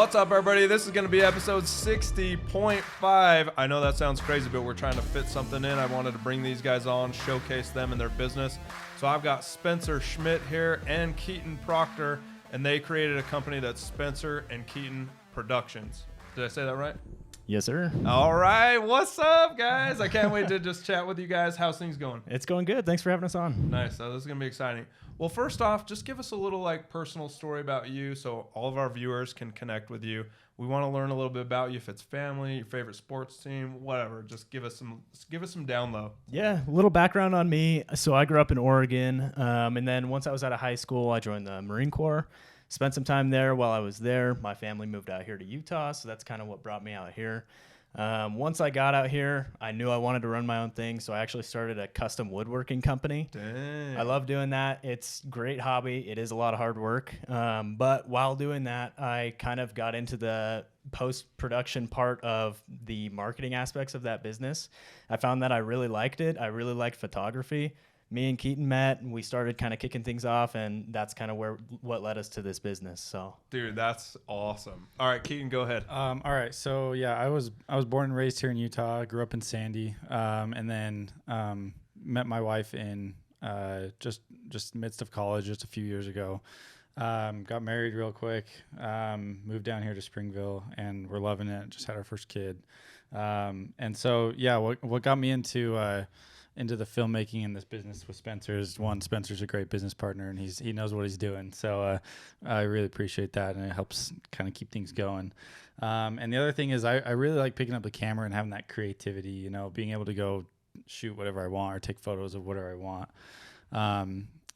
What's up, everybody? This is going to be episode 60.5. I know that sounds crazy, but we're trying to fit something in. I wanted to bring these guys on, showcase them and their business. So I've got Spencer Schmidt here and Keaton Proctor, and they created a company that's Spencer and Keaton Productions. Did I say that right? Yes, sir. All right. What's up, guys? I can't wait to just chat with you guys. How's things going? It's going good. Thanks for having us on. Nice. So this is going to be exciting. Well, first off, just give us a little personal story about you so all of our viewers can connect with you. We want to learn a little bit about you, if it's family, your favorite sports team, whatever. Just give us some down low. Yeah, a little background on me. So I grew up in Oregon, and then once I was out of high school, I joined the Marine Corps. Spent some time there. While I was there, my family moved out here to Utah, so that's kind of what brought me out here. Once I got out here, I knew I wanted to run my own thing, so I actually started a custom woodworking company. Dang. I love doing that. It's a great hobby. It is a lot of hard work, but while doing that, I kind of got into the post-production part of the marketing aspects of that business. I found that I really liked it. I really liked photography. Me and Keaton met, and we started kind of kicking things off, and that's kind of what led us to this business. So, dude, that's awesome. All right, Keaton, go ahead. All right, so yeah, I was born and raised here in Utah. I grew up in Sandy, and then met my wife in just midst of college just a few years ago. Got married real quick, moved down here to Springville, and we're loving it. Just had our first kid, and so yeah, what got me into the filmmaking and this business with Spencer is, one, Spencer's a great business partner, and he knows what he's doing. So I really appreciate that, and it helps kind of keep things going. And the other thing is I really like picking up the camera and having that creativity, you know, being able to go shoot whatever I want or take photos of whatever I want.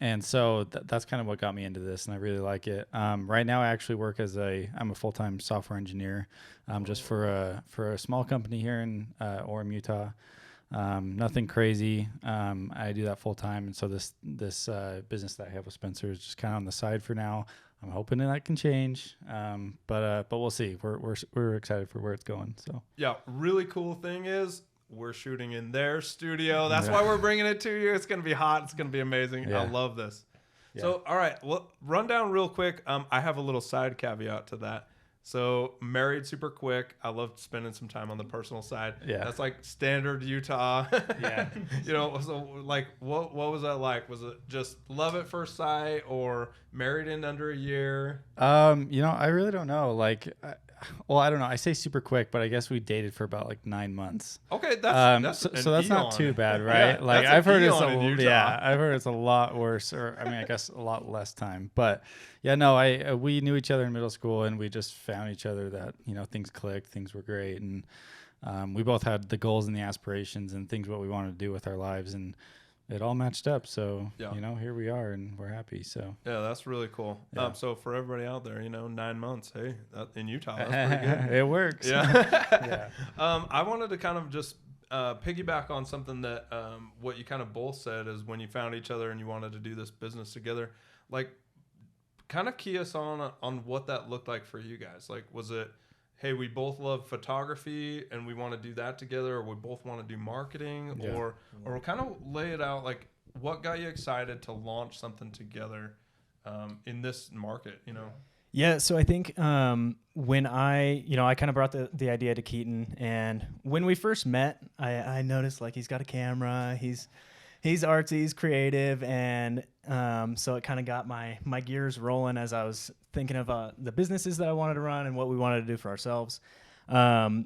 And so that's kind of what got me into this, and I really like it. Right now I actually work I'm a full-time software engineer, just for a small company here in Orem, Utah. Nothing crazy. I do that full time, and so this business that I have with Spencer is just kind of on the side for now. I'm hoping that can change, but we'll see. We're excited for where it's going. So yeah, really cool thing is we're shooting in their studio. That's why we're bringing it to you. It's gonna be hot. It's gonna be amazing. Yeah. I love this. Yeah. So all right, well, run down real quick. I have a little side caveat to that. So married super quick. I love spending some time on the personal side. Yeah, that's like standard Utah. Yeah, you know. So like, what was that like? Was it just love at first sight, or married in under a year? You know, I really don't know. Like, I don't know. I say super quick, but I guess we dated for about like 9 months. Okay, that's not too bad, right? Yeah, like I've heard it's a lot worse, or I mean, I guess a lot less time. But yeah, no, we knew each other in middle school, and we just found each other that, you know, things clicked, things were great, and we both had the goals and the aspirations and things what we wanted to do with our lives, and it all matched up. So, you know, here we are, and we're happy. So yeah, that's really cool. Yeah. So for everybody out there, you know, 9 months, hey, in Utah, that's pretty good. It works. Yeah. Yeah. I wanted to kind of just piggyback on something that what you kind of both said is when you found each other and you wanted to do this business together, like kind of key us on what that looked like for you guys. Like, was it, hey, we both love photography and we want to do that together, or we both want to do marketing, or kind of lay it out, like what got you excited to launch something together in this market, you know? Yeah, so I think when I kind of brought the idea to Keaton, and when we first met, I noticed like he's got a camera, he's artsy, he's creative, and so it kind of got my gears rolling as I was thinking of the businesses that I wanted to run and what we wanted to do for ourselves.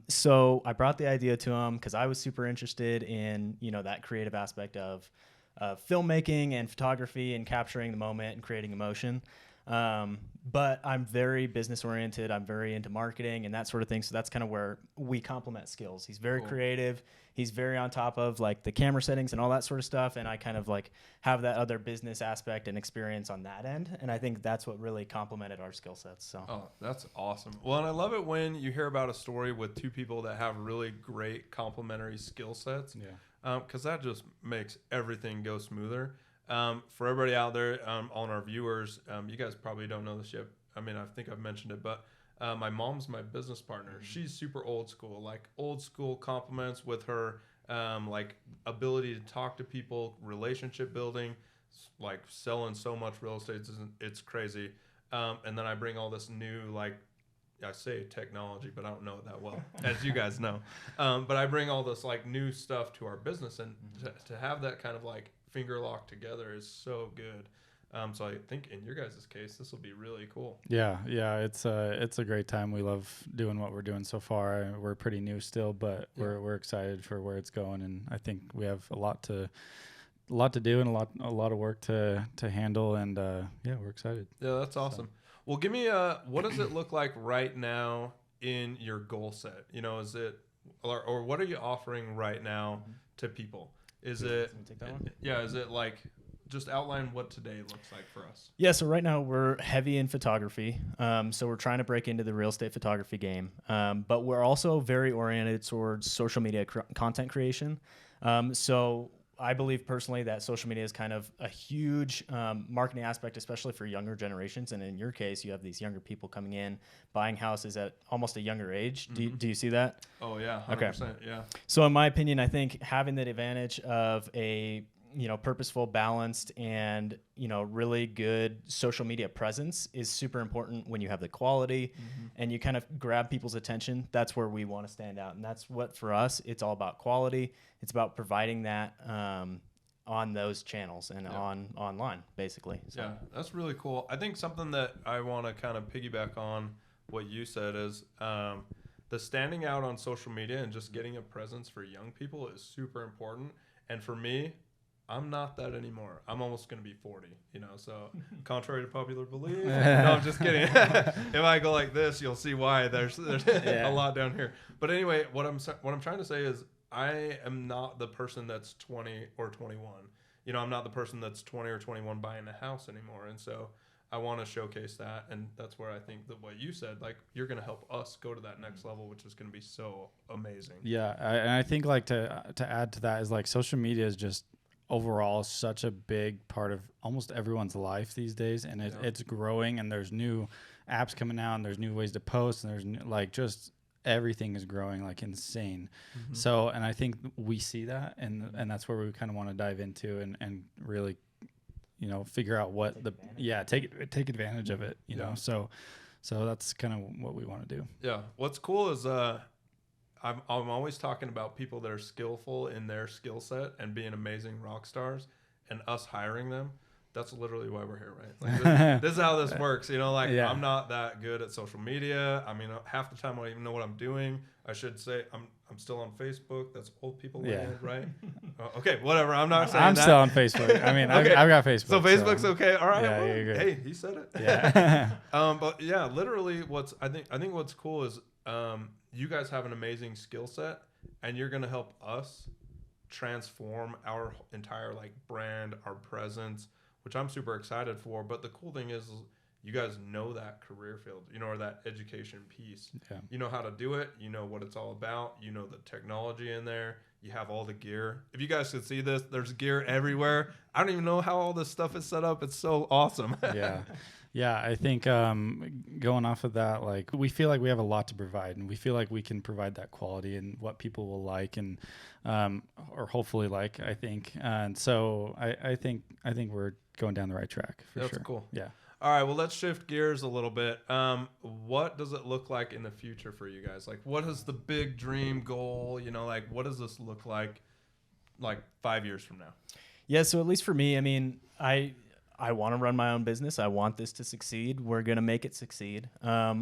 So I brought the idea to him because I was super interested in, you know, that creative aspect of filmmaking and photography and capturing the moment and creating emotion. But I'm very business oriented. I'm very into marketing and that sort of thing. So that's kind of where we complement skills. He's very creative. He's very on top of like the camera settings and all that sort of stuff. And I kind of like have that other business aspect and experience on that end. And I think that's what really complemented our skill sets. So. Oh, that's awesome. Well, and I love it when you hear about a story with two people that have really great complementary skill sets. Yeah. Because that just makes everything go smoother. For everybody out there, on our viewers, you guys probably don't know this yet. I mean, I think I've mentioned it, but my mom's my business partner. She's super old school, like old school compliments with her, like ability to talk to people, relationship building, like selling so much real estate. It's crazy. And then I bring all this new, like, I say technology, but I don't know it that well, as you guys know. But I bring all this like new stuff to our business, and to have that kind of like finger locked together is so good. So I think in your guys' case, this will be really cool. Yeah, it's a great time. We love doing what we're doing so far. We're pretty new still, but we're excited for where it's going, and I think we have a lot to do and a lot of work to handle, and we're excited. Yeah, that's awesome. Well, give me what does it look like right now in your goal set? You know, is it or what are you offering right now to people? Is it take that one? Yeah, is it like just outline what today looks like for us? Yeah, so right now we're heavy in photography. So we're trying to break into the real estate photography game. But we're also very oriented towards social media content creation. So I believe personally that social media is kind of a huge marketing aspect, especially for younger generations. And in your case, you have these younger people coming in, buying houses at almost a younger age. Do you see that? Oh, yeah, 100%. Okay. Yeah. So in my opinion, I think having the advantage of a purposeful, balanced, and, really good social media presence is super important when you have the quality and you kind of grab people's attention. That's where we want to stand out. And that's what, for us, it's all about quality. It's about providing that on those channels and online, basically. So. Yeah, that's really cool. I think something that I want to kind of piggyback on what you said is the standing out on social media and just getting a presence for young people is super important. And for me, I'm not that anymore. I'm almost going to be 40, so contrary to popular belief. No, I'm just kidding. If I go like this, you'll see why there's a lot down here. But anyway, what I'm trying to say is I am not the person that's 20 or 21. I'm not the person that's 20 or 21 buying a house anymore. And so I want to showcase that. And that's where I think that what you said, like, you're going to help us go to that next level, which is going to be so amazing. Yeah. And I think like to add to that is like social media is just overall such a big part of almost everyone's life these days, and it's growing, and there's new apps coming out, and there's new ways to post, and there's like just everything is growing like insane. So, and I think we see that, and that's where we kind of want to dive into and really figure out what take advantage of it, you know. So that's kind of what we want to do. Yeah, what's cool is I'm always talking about people that are skillful in their skill set and being amazing rock stars, and us hiring them. That's literally why we're here, right? Like this is how this works. I'm not that good at social media. I mean, half the time I don't even know what I'm doing. I should say I'm still on Facebook. That's old people land, right? Okay, whatever. I'm not saying I'm that. still on Facebook. I mean, okay. I've got Facebook. So Facebook's okay. All right. Yeah, well, you're good. Hey, he said it. Yeah. But yeah, literally, I think what's cool is you guys have an amazing skill set, and you're gonna help us transform our entire like brand, our presence, which I'm super excited for. But the cool thing is you guys know that career field, or that education piece. Yeah. You know how to do it. You know what it's all about. You know the technology in there. You have all the gear. If you guys could see this, there's gear everywhere. I don't even know how all this stuff is set up. It's so awesome. Yeah, I think going off of that, like we feel like we have a lot to provide, and we feel like we can provide that quality and what people will like, and or hopefully like. I think, and so I think we're going down the right track for sure. That's cool. Yeah. All right, well, let's shift gears a little bit. What does it look like in the future for you guys? Like, what is the big dream goal? Like, what does this look like 5 years from now? Yeah, so at least for me, I mean, I want to run my own business. I want this to succeed. We're going to make it succeed.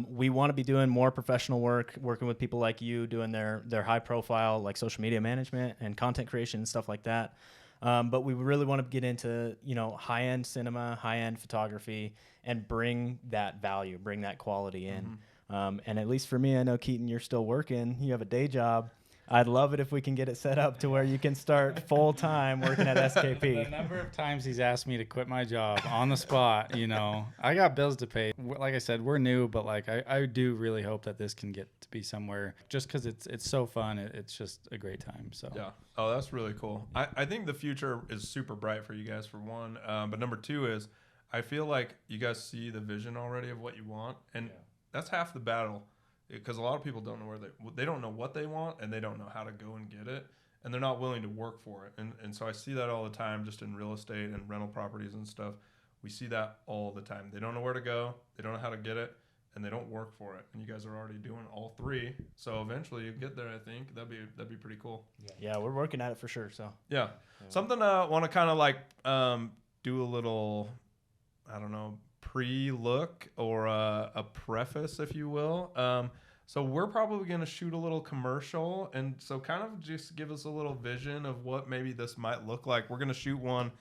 We want to be doing more professional work, working with people like you, doing their high profile, like social media management and content creation and stuff like that. But we really want to get into, high-end cinema, high-end photography, and bring that value, bring that quality in. And at least for me, I know, Keaton, you're still working. You have a day job. I'd love it if we can get it set up to where you can start full-time working at SKP. The number of times he's asked me to quit my job on the spot, I got bills to pay. Like I said, we're new, but like I do really hope that this can get to be somewhere, just because it's so fun. It's just a great time. So yeah. Oh, that's really cool. I think the future is super bright for you guys, for one. But number two is I feel like you guys see the vision already of what you want, and that's half the battle. Because a lot of people don't know they don't know what they want, and they don't know how to go and get it, and they're not willing to work for it. And so I see that all the time, just in real estate and rental properties and stuff. We see that all the time. They don't know where to go, they don't know how to get it, and they don't work for it, and you guys are already doing all three. So eventually you get there. I think that'd be pretty cool. Yeah, we're working at it for sure. So yeah. Something I want to kind of like do a little, I don't know, pre-look or a preface, if you will. So we're probably going to shoot a little commercial, and so kind of just give us a little vision of what maybe this might look like. We're going to shoot one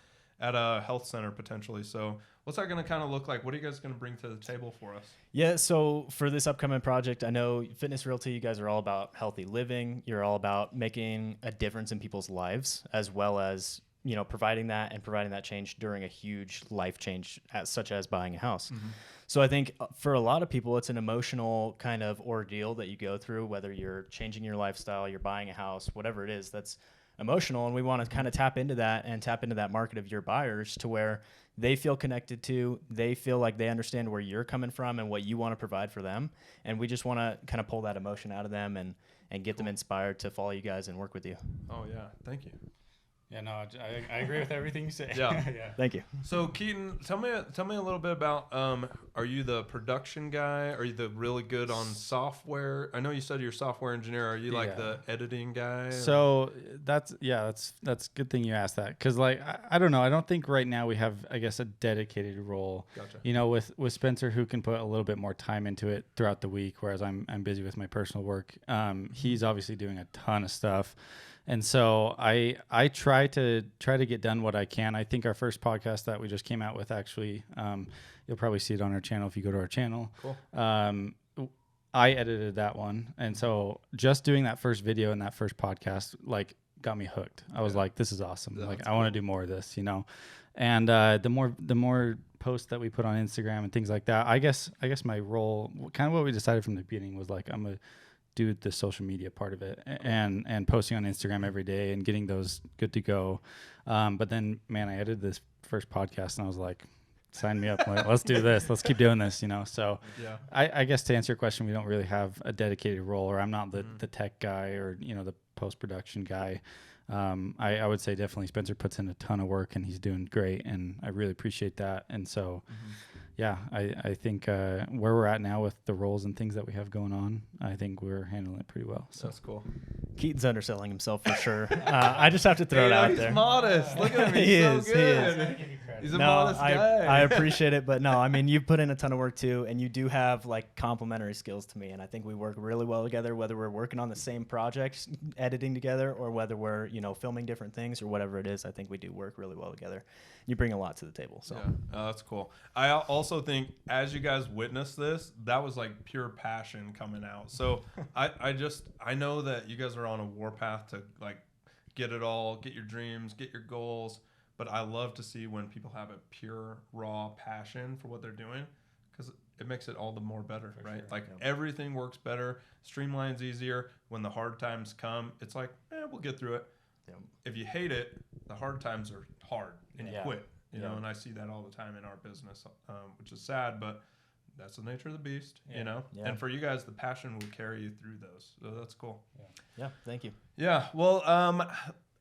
at a health center potentially. So what's that going to kind of look like? What are you guys going to bring to the table for us? Yeah, so for this upcoming project, I know Fitness Realty, you guys are all about healthy living. You're all about making a difference in people's lives, as well as, you know, providing that change during a huge life change, such as buying a house. Mm-hmm. So I think for a lot of people, it's an emotional kind of ordeal that you go through, whether you're changing your lifestyle, you're buying a house, whatever it is, that's emotional. And we want to kind of tap into that market of your buyers to where they feel connected to, they feel like they understand where you're coming from and what you want to provide for them. And we just want to kind of pull that emotion out of them and get them inspired to follow you guys and work with you. Oh yeah. Thank you. Yeah, no, I agree with everything you say. Yeah. Yeah. Thank you. So Keaton, tell me a little bit about, are you the production guy? Are you the really good on software? I know you said you're a software engineer. Are you like the editing guy? So that's a good thing you asked that. Cause like, I don't know. I don't think right now we have, I guess, a dedicated role, Gotcha. You know, with Spencer, who can put a little bit more time into it throughout the week. Whereas I'm busy with my personal work. He's obviously doing a ton of stuff. And so I try to get done what I can. I think our first podcast that we just came out with, actually, you'll probably see it on our channel if you go to our channel. Cool. I edited that one. And so just doing that first video and that first podcast, like, got me hooked. I was like, this is awesome. Yeah, like, I want to do more of this, you know? And the more posts that we put on Instagram and things like that, I guess my role, kind of what we decided from the beginning was like, I'm a do the social media part of it and posting on Instagram every day and getting those good to go. But then, man, I edited this first podcast and I was like, sign me up. Like, let's do this. Let's keep doing this, you know? So yeah. I guess to answer your question, we don't really have a dedicated role, or I'm not the tech guy or, you know, the post-production guy. I would say definitely Spencer puts in a ton of work and he's doing great. And I really appreciate that. And so, yeah, I think where we're at now with the roles and things that we have going on, I think we're handling it pretty well. So that's cool. Keaton's underselling himself for sure. I just have to throw it out there. He's modest. Look at him. He's so good. He's a modest guy. I appreciate it, but no, I mean, you put in a ton of work too, and you do have like complementary skills to me, and I think we work really well together, whether we're working on the same project, editing together, or whether we're, you know, filming different things or whatever it is. I think we do work really well together. You bring a lot to the table. So yeah, that's cool. I also think as you guys witness this, that was like pure passion coming out. So I know that you guys are on a warpath to like get it all, get your dreams, get your goals. But I love to see when people have a pure, raw passion for what they're doing, because it makes it all the more better, right? Sure. Like everything works better, streamlines easier. When the hard times come, it's like, we'll get through it. Yeah. If you hate it, the hard times are hard and you quit, you know, and I see that all the time in our business, which is sad, but that's the nature of the beast, you know? Yeah. And for you guys, the passion will carry you through those. So that's cool. Yeah. Thank you. Yeah. Well,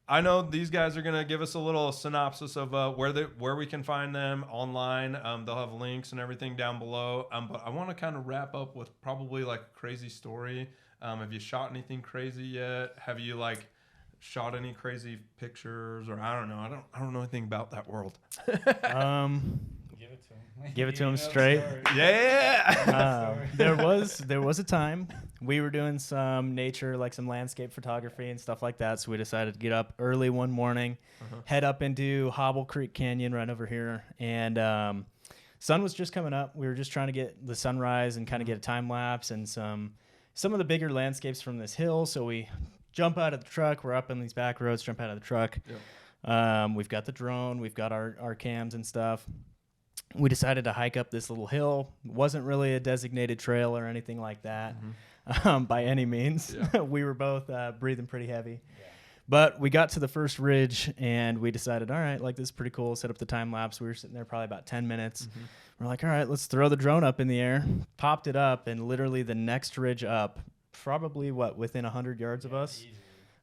I know these guys are going to give us a little synopsis of where we can find them online. They'll have links and everything down below. But I want to kind of wrap up with probably like a crazy story. Have you shot anything crazy yet? Have you like shot any crazy pictures, or I don't know. I don't know anything about that world. Give it to him straight. Yeah. There was a time we were doing some nature, like some landscape photography and stuff like that. So we decided to get up early one morning, head up into Hobble Creek Canyon right over here. And sun was just coming up. We were just trying to get the sunrise and kind of get a time lapse and some of the bigger landscapes from this hill. So we jump out of the truck. We're up in these back roads, jump out of the truck. Yep. We've got the drone. We've got our cams and stuff. We decided to hike up this little hill. It wasn't really a designated trail or anything like that by any means. Yeah. We were both breathing pretty heavy. Yeah. But we got to the first ridge, and we decided, all right, like, this is pretty cool. Set up the time lapse. We were sitting there probably about 10 minutes. We're like, all right, let's throw the drone up in the air. Popped it up, and literally the next ridge up, probably, within 100 yards of us,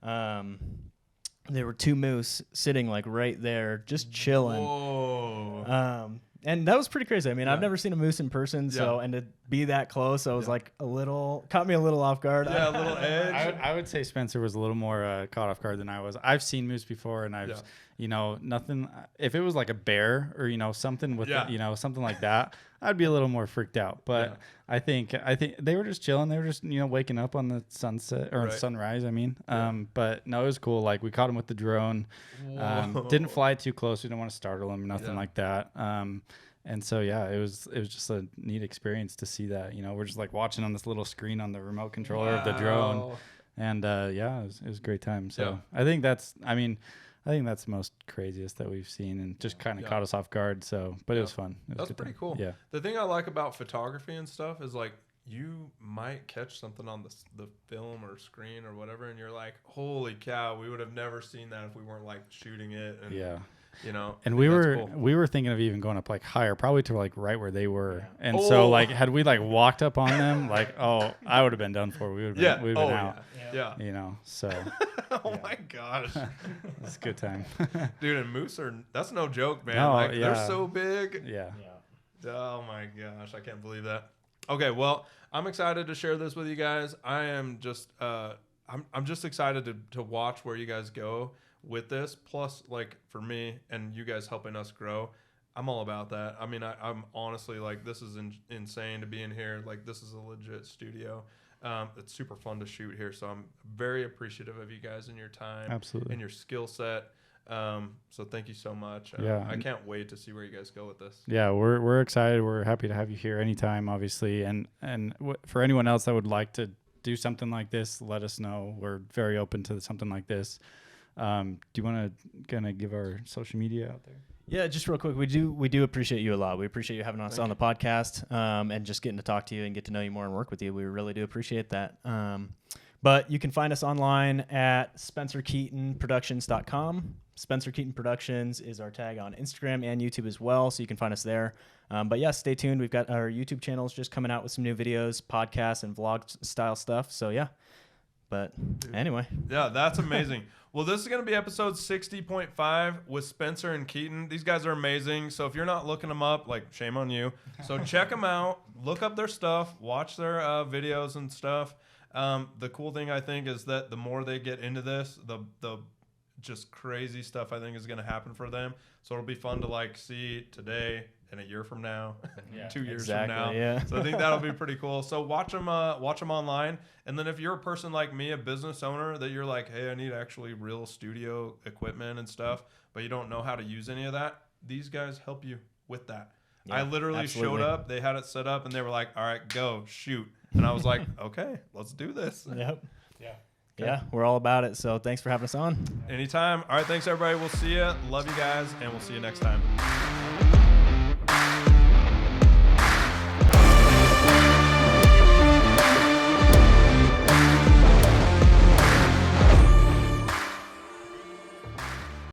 there were two moose sitting, like, right there, just chilling. Whoa. And that was pretty crazy. I mean, I've never seen a moose in person, so and to be that close. So it was like caught me a little off guard. Yeah, a little edge. I would say Spencer was a little more caught off guard than I was. I've seen moose before, and I've, nothing. If it was like a bear or something with something like that, I'd be a little more freaked out. But I think they were just chilling. They were just waking up on the sunset or sunrise. I mean, but no, it was cool. Like we caught him with the drone. Didn't fly too close. We didn't want to startle him. Nothing like that. And so it was just a neat experience to see that. We're just like watching on this little screen on the remote controller of the drone, and it was a great time. So I think that's the most craziest that we've seen, and just kind of caught us off guard. So, but it was fun. That's pretty cool. Yeah. The thing I like about photography and stuff is like you might catch something on the film or screen or whatever, and you're like, holy cow, we would have never seen that if we weren't like shooting it. And, and we were thinking of even going up like higher, probably to like right where they were. And so like had we like walked up on them, like I would have been done for. We would have been out. Yeah. So my gosh. It's a good time. Dude, and moose that's no joke, man. No, they're so big. Yeah. Oh my gosh, I can't believe that. Okay, well, I'm excited to share this with you guys. I am just I'm just excited to watch where you guys go with this. Plus, like for me and you guys helping us grow, I'm all about that. I mean, I'm honestly like, this is insane to be in here. Like, this is a legit studio. It's super fun to shoot here, so I'm very appreciative of you guys and your time. Absolutely. And your skill set. So thank you so much. I can't wait to see where you guys go with this. Yeah, we're excited. We're happy to have you here anytime, obviously. And for anyone else that would like to do something like this, let us know. We're very open to something like this. Do you want to kind of give our social media out there? Yeah, just real quick, we do appreciate you a lot. We appreciate you having us on the podcast, and just getting to talk to you and get to know you more and work with you. We really do appreciate that. But you can find us online at SpencerKeatonProductions.com. Spencer Keaton Productions is our tag on Instagram and YouTube as well, so you can find us there. But yeah, stay tuned. We've got our YouTube channels just coming out with some new videos, podcasts, and vlog style stuff. So yeah. But anyway. Yeah, that's amazing. Well, this is going to be episode 60.5 with Spencer and Keaton. These guys are amazing. So if you're not looking them up, like, shame on you. So check them out. Look up their stuff. Watch their videos and stuff. The cool thing, I think, is that the more they get into this, the just crazy stuff I think is going to happen for them. So it'll be fun to, like, see today and a year from now, 2 years from now. Yeah. So I think that'll be pretty cool. So watch them online. And then if you're a person like me, a business owner, that you're like, hey, I need actually real studio equipment and stuff, but you don't know how to use any of that, these guys help you with that. Yeah, I literally showed up, they had it set up, and they were like, all right, go, shoot. And I was like, okay, let's do this. Yep. Yeah, we're all about it. So thanks for having us on. Anytime. All right, thanks, everybody. We'll see you. Love you guys, and we'll see you next time.